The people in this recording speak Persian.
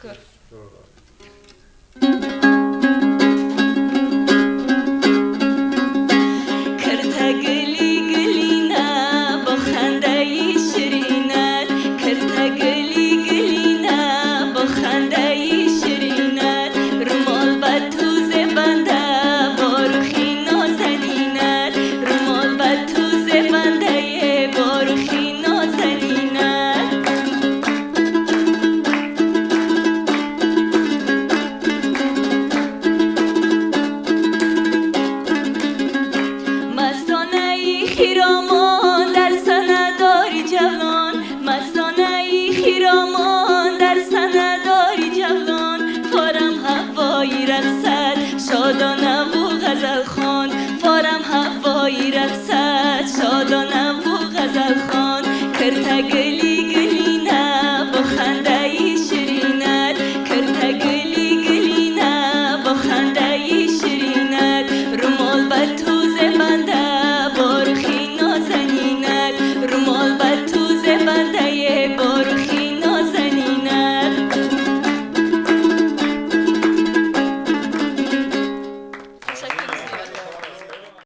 Teşekkür. کرته گلی گلینه با خنده شیرینت کرته گلی گلینه با خنده شیرینت رومال به تو زبنده با روخی نازنینت رومال به تو زبنده با روخی نازنینت مستانه ای خیرامان در سنداری جوان مستانه ای خیرامان در سنداری جوان فارم هوایی رقصد شادانه و غزل خوان فارم هوایی رقصد شادانه و غزل خوان کرته گلی گلینه با خنده شیرینت کرته گلی گلینه با خنده شیرینت رومال به تو زبنده با روخی نازنینت رومال به تو